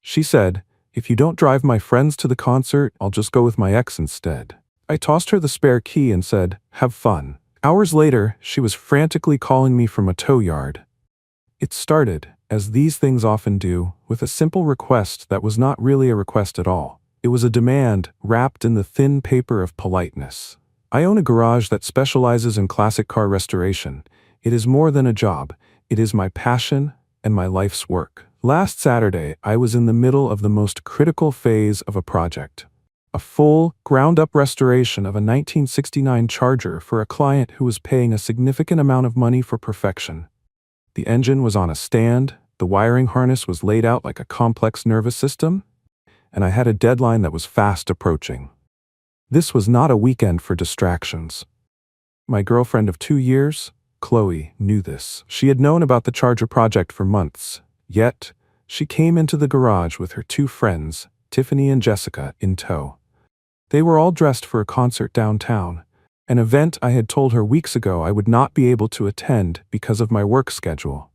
She said, "If you don't drive my friends to the concert, I'll just go with my ex instead." I tossed her the spare key and said, "Have fun." Hours later, she was frantically calling me from a tow yard. It started, as these things often do, with a simple request that was not really a request at all. It was a demand wrapped in the thin paper of politeness. I own a garage that specializes in classic car restoration. It is more than a job. It is my passion and my life's work. Last Saturday, I was in the middle of the most critical phase of a project. A full, ground-up restoration of a 1969 Charger for a client who was paying a significant amount of money for perfection. The engine was on a stand, the wiring harness was laid out like a complex nervous system, and I had a deadline that was fast approaching. This was not a weekend for distractions. My girlfriend of 2 years, Chloe, knew this. She had known about the Charger project for months, yet she came into the garage with her 2 friends, Tiffany and Jessica, in tow. They were all dressed for a concert downtown, an event I had told her weeks ago I would not be able to attend because of my work schedule.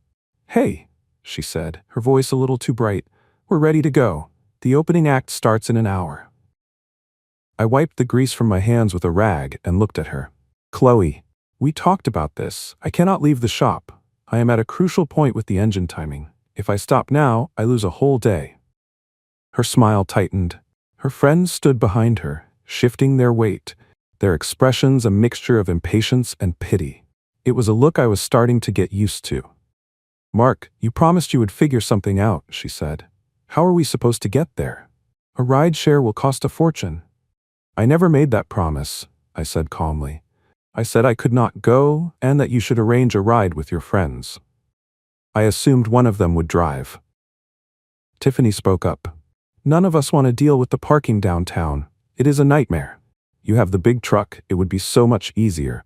"Hey," she said, her voice a little too bright, "we're ready to go. The opening act starts in an hour." I wiped the grease from my hands with a rag and looked at her. "Chloe, we talked about this. I cannot leave the shop. I am at a crucial point with the engine timing. If I stop now, I lose a whole day." Her smile tightened. Her friends stood behind her, shifting their weight, their expressions a mixture of impatience and pity. It was a look I was starting to get used to. "Mark, you promised you would figure something out," she said. "How are we supposed to get there? A ride share will cost a fortune." "I never made that promise," I said calmly. "I said I could not go and that you should arrange a ride with your friends. I assumed one of them would drive." Tiffany spoke up. "None of us want to deal with the parking downtown. It is a nightmare. You have the big truck, it would be so much easier."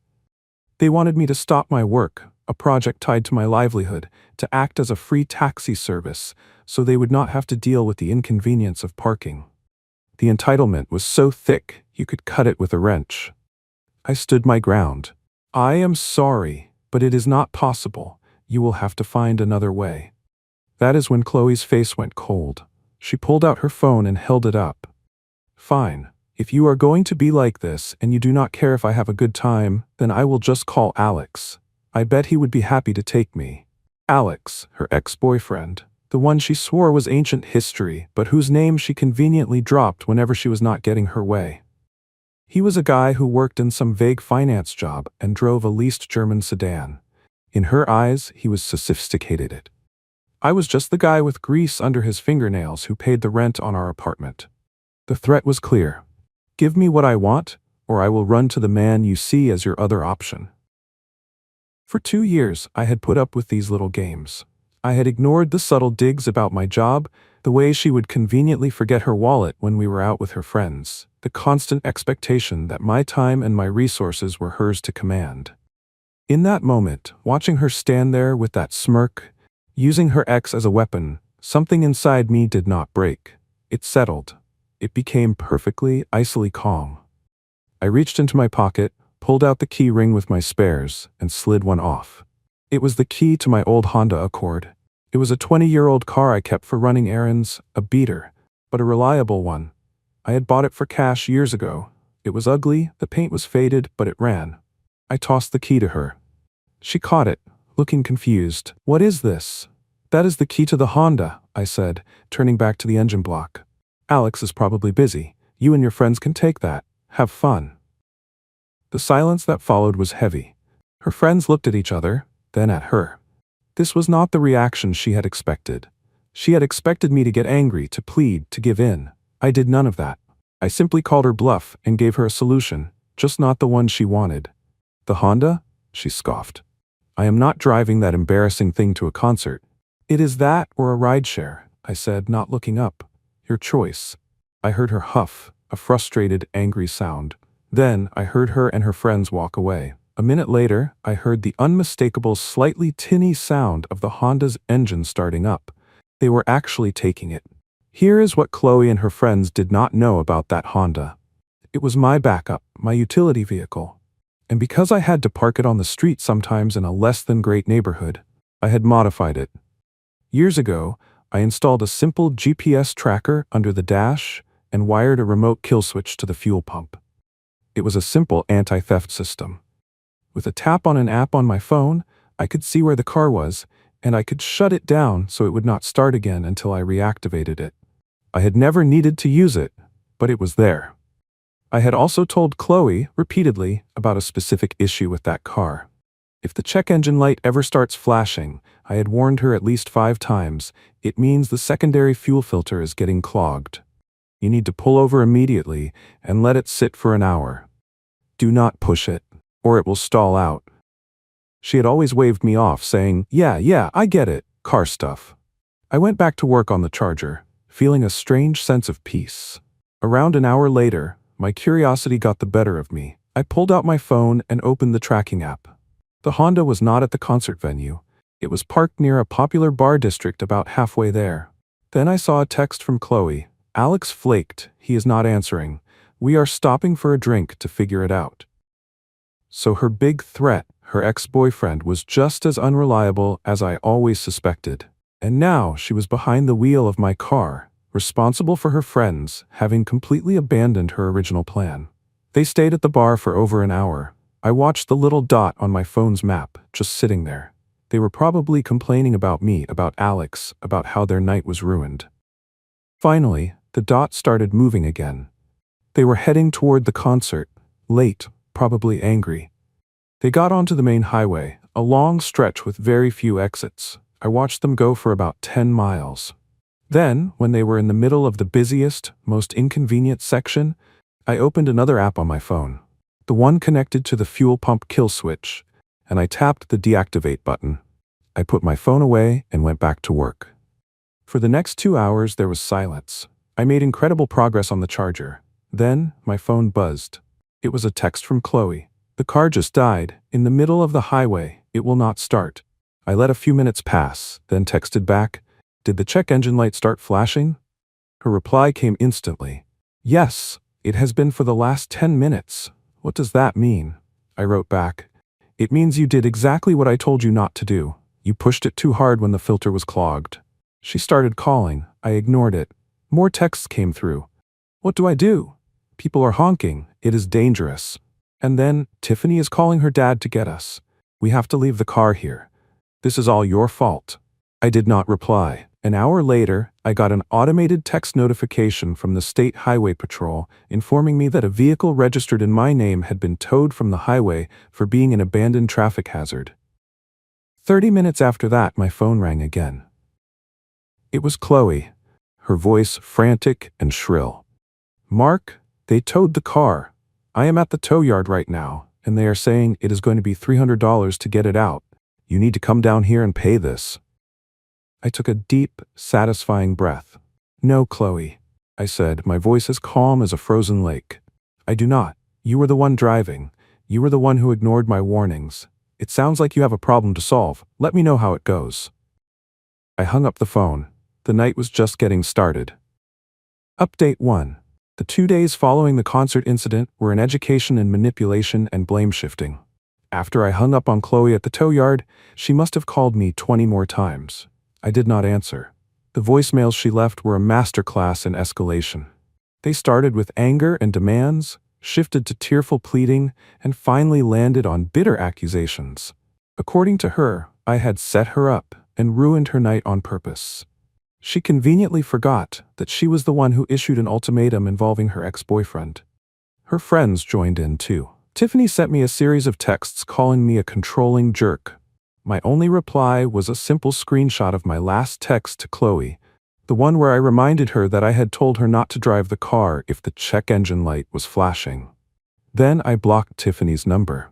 They wanted me to stop my work, a project tied to my livelihood, to act as a free taxi service, so they would not have to deal with the inconvenience of parking. The entitlement was so thick, you could cut it with a wrench. I stood my ground. "I am sorry, but it is not possible. You will have to find another way." That is when Chloe's face went cold. She pulled out her phone and held it up. "Fine. If you are going to be like this and you do not care if I have a good time, then I will just call Alex. I bet he would be happy to take me." Alex, her ex-boyfriend, the one she swore was ancient history, but whose name she conveniently dropped whenever she was not getting her way. He was a guy who worked in some vague finance job and drove a leased German sedan. In her eyes, he was sophisticated. I was just the guy with grease under his fingernails who paid the rent on our apartment. The threat was clear. Give me what I want, or I will run to the man you see as your other option. For 2 years, I had put up with these little games. I had ignored the subtle digs about my job, the way she would conveniently forget her wallet when we were out with her friends, the constant expectation that my time and my resources were hers to command. In that moment, watching her stand there with that smirk, using her ex as a weapon, something inside me did not break. It settled. It became perfectly, icily calm. I reached into my pocket, pulled out the key ring with my spares, and slid one off. It was the key to my old Honda Accord. It was a 20-year-old car I kept for running errands, a beater, but a reliable one. I had bought it for cash years ago. It was ugly, the paint was faded, but it ran. I tossed the key to her. She caught it, looking confused. "What is this?" "That is the key to the Honda," I said, turning back to the engine block. "Alex is probably busy. You and your friends can take that. Have fun." The silence that followed was heavy. Her friends looked at each other, then at her. This was not the reaction she had expected. She had expected me to get angry, to plead, to give in. I did none of that. I simply called her bluff and gave her a solution, just not the one she wanted. "The Honda?" she scoffed. "I am not driving that embarrassing thing to a concert." "It is that or a rideshare," I said, not looking up. "Your choice." I heard her huff, a frustrated, angry sound. Then I heard her and her friends walk away. A minute later, I heard the unmistakable, slightly tinny sound of the Honda's engine starting up. They were actually taking it. Here is what Chloe and her friends did not know about that Honda. It was my backup, my utility vehicle. And because I had to park it on the street sometimes in a less than great neighborhood, I had modified it. Years ago, I installed a simple GPS tracker under the dash and wired a remote kill switch to the fuel pump. It was a simple anti-theft system. With a tap on an app on my phone, I could see where the car was, and I could shut it down so it would not start again until I reactivated it. I had never needed to use it, but it was there. I had also told Chloe repeatedly about a specific issue with that car. If the check engine light ever starts flashing, I had warned her at least 5 times, it means the secondary fuel filter is getting clogged. You need to pull over immediately and let it sit for an hour. Do not push it, or it will stall out. She had always waved me off, saying, yeah, I get it, car stuff. I went back to work on the Charger, feeling a strange sense of peace. Around an hour later, my curiosity got the better of me. I pulled out my phone and opened the tracking app. The Honda was not at the concert venue. It was parked near a popular bar district about halfway there. Then I saw a text from Chloe. Alex flaked. He is not answering. We are stopping for a drink to figure it out. So her big threat, her ex-boyfriend, was just as unreliable as I always suspected. And now she was behind the wheel of my car, responsible for her friends having completely abandoned her original plan. They stayed at the bar for over an hour. I watched the little dot on my phone's map, just sitting there. They were probably complaining about me, about Alex, about how their night was ruined. Finally, the dot started moving again. They were heading toward the concert, late, probably angry. They got onto the main highway, a long stretch with very few exits. I watched them go for about 10 miles. Then, when they were in the middle of the busiest, most inconvenient section, I opened another app on my phone, the one connected to the fuel pump kill switch, and I tapped the deactivate button. I put my phone away and went back to work. For the next 2 hours, there was silence. I made incredible progress on the Charger. Then, my phone buzzed. It was a text from Chloe. The car just died. In the middle of the highway. It will not start. I let a few minutes pass, then texted back, Did the check engine light start flashing? Her reply came instantly. Yes, it has been for the last 10 minutes. What does that mean? I wrote back. It means you did exactly what I told you not to do. You pushed it too hard when the filter was clogged. She started calling. I ignored it. More texts came through. What do I do? People are honking. It is dangerous. And then, Tiffany is calling her dad to get us. We have to leave the car here. This is all your fault. I did not reply. An hour later, I got an automated text notification from the State Highway Patrol informing me that a vehicle registered in my name had been towed from the highway for being an abandoned traffic hazard. 30 minutes after that, my phone rang again. It was Chloe, her voice frantic and shrill. Mark, they towed the car. I am at the tow yard right now, and they are saying it is going to be $300 to get it out. You need to come down here and pay this. I took a deep, satisfying breath. No, Chloe, I said, my voice as calm as a frozen lake. I do not. You were the one driving. You were the one who ignored my warnings. It sounds like you have a problem to solve. Let me know how it goes. I hung up the phone. The night was just getting started. Update 1. The 2 days following the concert incident were an education in manipulation and blame shifting. After I hung up on Chloe at the tow yard, she must have called me 20 more times. I did not answer. The voicemails she left were a masterclass in escalation. They started with anger and demands, shifted to tearful pleading, and finally landed on bitter accusations. According to her, I had set her up and ruined her night on purpose. She conveniently forgot that she was the one who issued an ultimatum involving her ex-boyfriend. Her friends joined in too. Tiffany sent me a series of texts calling me a controlling jerk. My only reply was a simple screenshot of my last text to Chloe, the one where I reminded her that I had told her not to drive the car if the check engine light was flashing. Then I blocked Tiffany's number.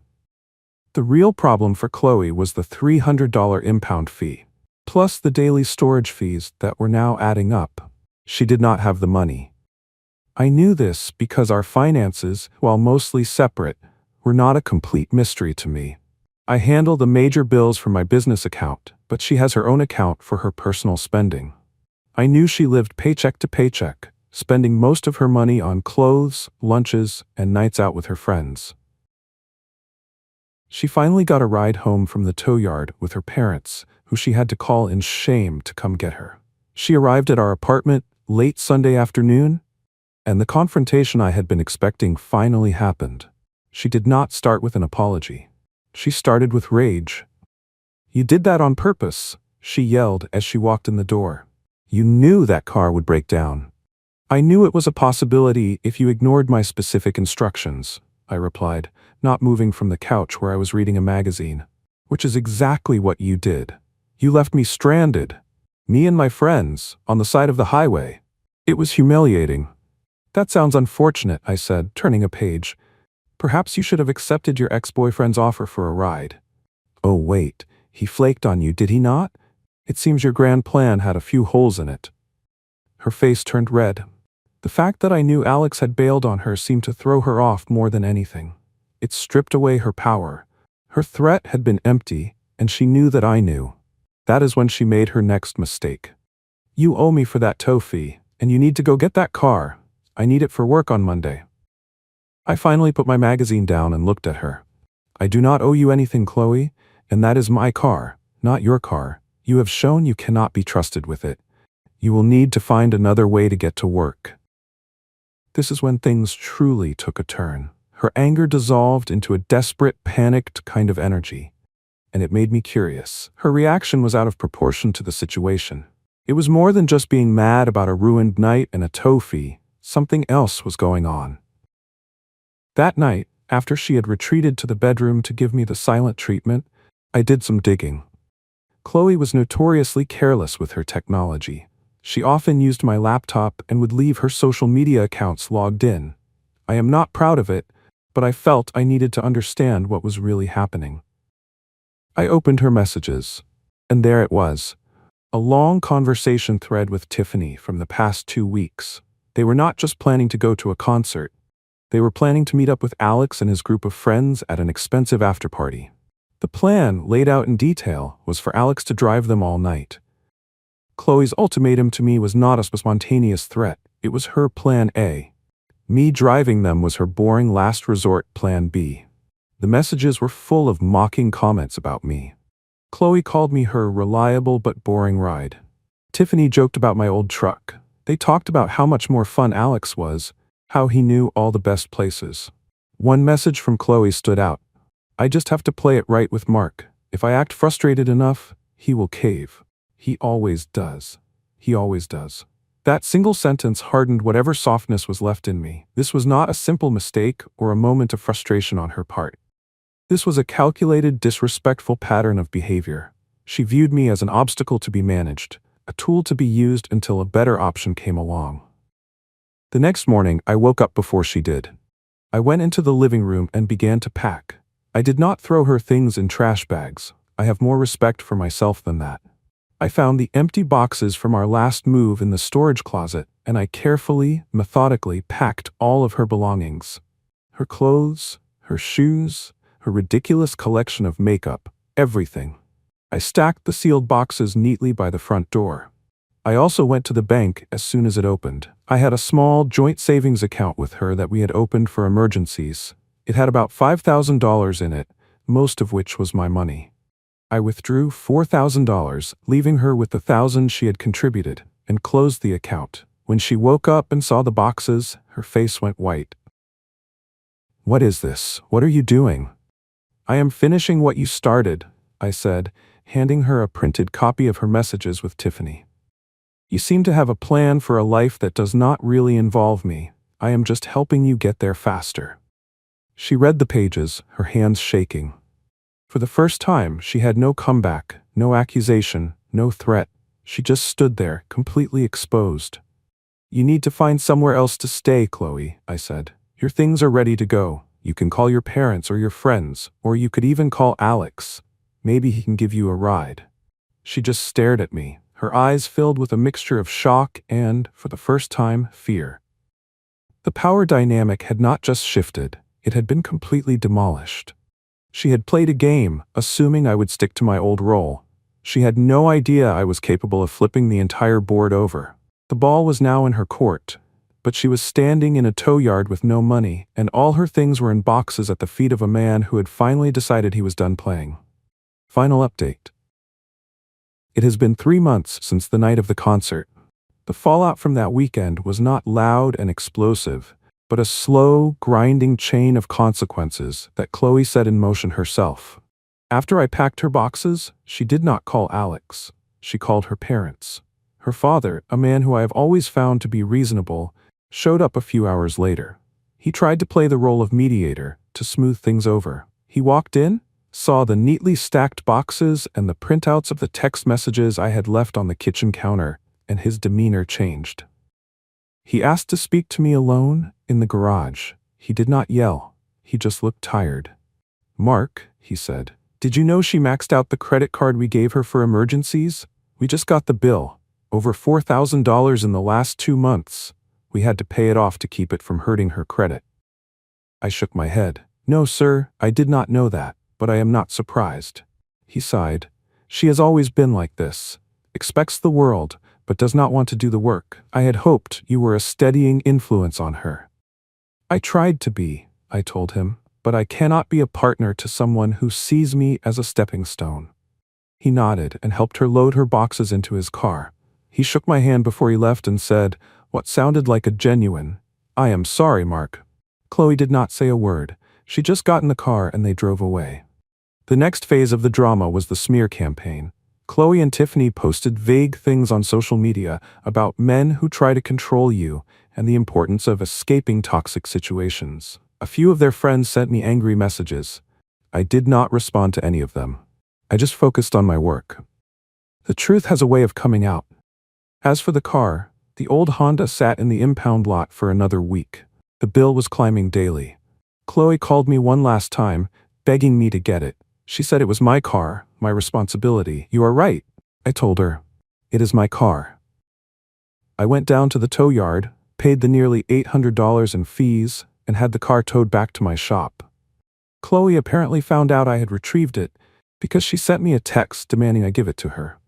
The real problem for Chloe was the $300 impound fee, plus the daily storage fees that were now adding up. She did not have the money. I knew this because our finances, while mostly separate, were not a complete mystery to me. I handle the major bills from my business account, but she has her own account for her personal spending. I knew she lived paycheck to paycheck, spending most of her money on clothes, lunches, and nights out with her friends. She finally got a ride home from the tow yard with her parents, who she had to call in shame to come get her. She arrived at our apartment late Sunday afternoon, and the confrontation I had been expecting finally happened. She did not start with an apology. She started with rage. "You did that on purpose," she yelled as she walked in the door. "You knew that car would break down." "I knew it was a possibility if you ignored my specific instructions," I replied, not moving from the couch where I was reading a magazine. "Which is exactly what you did. You left me stranded, me and my friends, on the side of the highway. It was humiliating." "That sounds unfortunate," I said, turning a page. "Perhaps you should have accepted your ex-boyfriend's offer for a ride." "Oh wait, he flaked on you, did he not? It seems your grand plan had a few holes in it." Her face turned red. The fact that I knew Alex had bailed on her seemed to throw her off more than anything. It stripped away her power. Her threat had been empty, and she knew that I knew. That is when she made her next mistake. "You owe me for that tow fee, and you need to go get that car. I need it for work on Monday." I finally put my magazine down and looked at her. "I do not owe you anything, Chloe, and that is my car, not your car. You have shown you cannot be trusted with it. You will need to find another way to get to work." This is when things truly took a turn. Her anger dissolved into a desperate, panicked kind of energy, and it made me curious. Her reaction was out of proportion to the situation. It was more than just being mad about a ruined night and a tow fee. Something else was going on. That night, after she had retreated to the bedroom to give me the silent treatment, I did some digging. Chloe was notoriously careless with her technology. She often used my laptop and would leave her social media accounts logged in. I am not proud of it, but I felt I needed to understand what was really happening. I opened her messages, and there it was. A long conversation thread with Tiffany from the past 2 weeks. They were not just planning to go to a concert. They were planning to meet up with Alex and his group of friends at an expensive after-party. The plan, laid out in detail, was for Alex to drive them all night. Chloe's ultimatum to me was not a spontaneous threat. It was her plan A. Me driving them was her boring last resort plan B. The messages were full of mocking comments about me. Chloe called me her reliable but boring ride. Tiffany joked about my old truck. They talked about how much more fun Alex was, how he knew all the best places. One message from Chloe stood out. "I just have to play it right with Mark. If I act frustrated enough, he will cave. He always does. He always does." That single sentence hardened whatever softness was left in me. This was not a simple mistake or a moment of frustration on her part. This was a calculated, disrespectful pattern of behavior. She viewed me as an obstacle to be managed, a tool to be used until a better option came along. The next morning, I woke up before she did. I went into the living room and began to pack. I did not throw her things in trash bags. I have more respect for myself than that. I found the empty boxes from our last move in the storage closet, and I carefully, methodically packed all of her belongings. Her clothes, her shoes, her ridiculous collection of makeup, everything. I stacked the sealed boxes neatly by the front door. I also went to the bank as soon as it opened. I had a small joint savings account with her that we had opened for emergencies. It had about $5,000 in it, most of which was my money. I withdrew $4,000, leaving her with the $1,000 she had contributed, and closed the account. When she woke up and saw the boxes, her face went white. "What is this? What are you doing?" "I am finishing what you started," I said, handing her a printed copy of her messages with Tiffany. "You seem to have a plan for a life that does not really involve me. I am just helping you get there faster." She read the pages, her hands shaking. For the first time, she had no comeback, no accusation, no threat. She just stood there, completely exposed. "You need to find somewhere else to stay, Chloe," I said. "Your things are ready to go. You can call your parents or your friends, or you could even call Alex. Maybe he can give you a ride." She just stared at me, her eyes filled with a mixture of shock and, for the first time, fear. The power dynamic had not just shifted, it had been completely demolished. She had played a game, assuming I would stick to my old role. She had no idea I was capable of flipping the entire board over. The ball was now in her court, but she was standing in a tow yard with no money, and all her things were in boxes at the feet of a man who had finally decided he was done playing. Final update. It has been 3 months since the night of the concert. The fallout from that weekend was not loud and explosive, but a slow, grinding chain of consequences that Chloe set in motion herself. After I packed her boxes, she did not call Alex. She called her parents. Her father, a man who I have always found to be reasonable, showed up a few hours later. He tried to play the role of mediator, to smooth things over. He walked in, saw the neatly stacked boxes and the printouts of the text messages I had left on the kitchen counter, and his demeanor changed. He asked to speak to me alone in the garage. He did not yell. He just looked tired. "Mark," he said, "did you know she maxed out the credit card we gave her for emergencies? We just got the bill. Over $4,000 in the last 2 months. We had to pay it off to keep it from hurting her credit." I shook my head. "No, sir, I did not know that, but I am not surprised." He sighed. "She has always been like this. Expects the world, but does not want to do the work. I had hoped you were a steadying influence on her." "I tried to be," I told him, "but I cannot be a partner to someone who sees me as a stepping stone." He nodded and helped her load her boxes into his car. He shook my hand before he left and said, what sounded like a genuine, "I am sorry, Mark." Chloe did not say a word. She just got in the car and they drove away. The next phase of the drama was the smear campaign. Chloe and Tiffany posted vague things on social media about men who try to control you and the importance of escaping toxic situations. A few of their friends sent me angry messages. I did not respond to any of them. I just focused on my work. The truth has a way of coming out. As for the car, the old Honda sat in the impound lot for another week. The bill was climbing daily. Chloe called me one last time, begging me to get it. She said it was my car, my responsibility. "You are right," I told her. "It is my car." I went down to the tow yard, paid the nearly $800 in fees, and had the car towed back to my shop. Chloe apparently found out I had retrieved it because she sent me a text demanding I give it to her.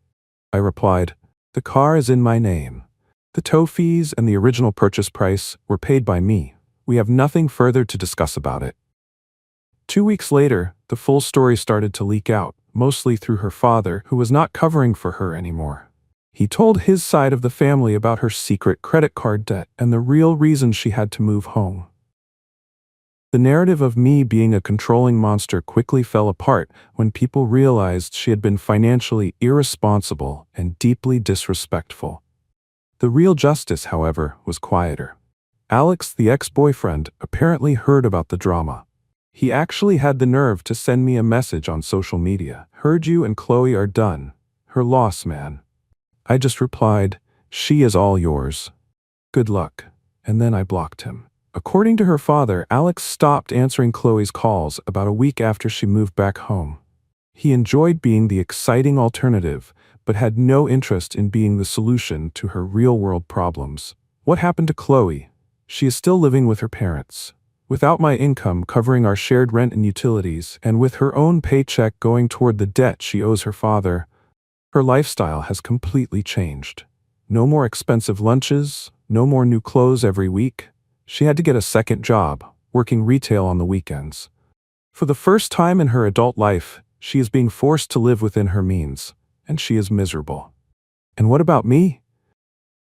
I replied, "The car is in my name. The tow fees and the original purchase price were paid by me. We have nothing further to discuss about it." 2 weeks later, the full story started to leak out, mostly through her father, who was not covering for her anymore. He told his side of the family about her secret credit card debt and the real reason she had to move home. The narrative of me being a controlling monster quickly fell apart when people realized she had been financially irresponsible and deeply disrespectful. The real justice, however, was quieter. Alex, the ex-boyfriend, apparently heard about the drama. He actually had the nerve to send me a message on social media. "Heard you and Chloe are done. Her loss, man." I just replied, "She is all yours. Good luck." And then I blocked him. According to her father, Alex stopped answering Chloe's calls about a week after she moved back home. He enjoyed being the exciting alternative, but had no interest in being the solution to her real-world problems. What happened to Chloe? She is still living with her parents. Without my income covering our shared rent and utilities, and with her own paycheck going toward the debt she owes her father, her lifestyle has completely changed. No more expensive lunches, no more new clothes every week. She had to get a second job, working retail on the weekends. For the first time in her adult life, she is being forced to live within her means, and she is miserable. And what about me?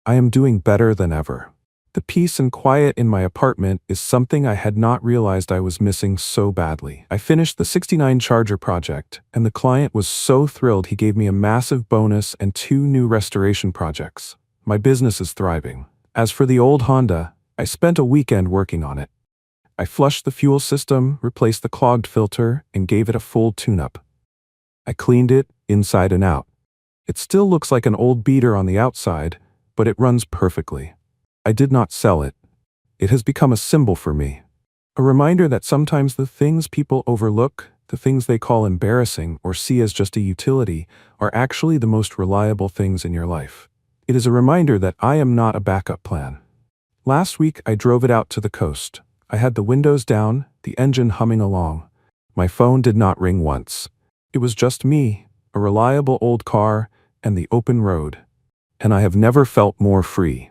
I am doing better than ever. The peace and quiet in my apartment is something I had not realized I was missing so badly. I finished the 69 charger project, and the client was so thrilled he gave me a massive bonus and 2 new restoration projects. My business is thriving. As for the old Honda, I spent a weekend working on it. I flushed the fuel system, replaced the clogged filter, and gave it a full tune-up. I cleaned it inside and out. It still looks like an old beater on the outside, but it runs perfectly. I did not sell it. It has become a symbol for me. A reminder that sometimes the things people overlook, the things they call embarrassing or see as just a utility, are actually the most reliable things in your life. It is a reminder that I am not a backup plan. Last week, I drove it out to the coast. I had the windows down, the engine humming along. My phone did not ring once. It was just me, a reliable old car, and the open road. And I have never felt more free.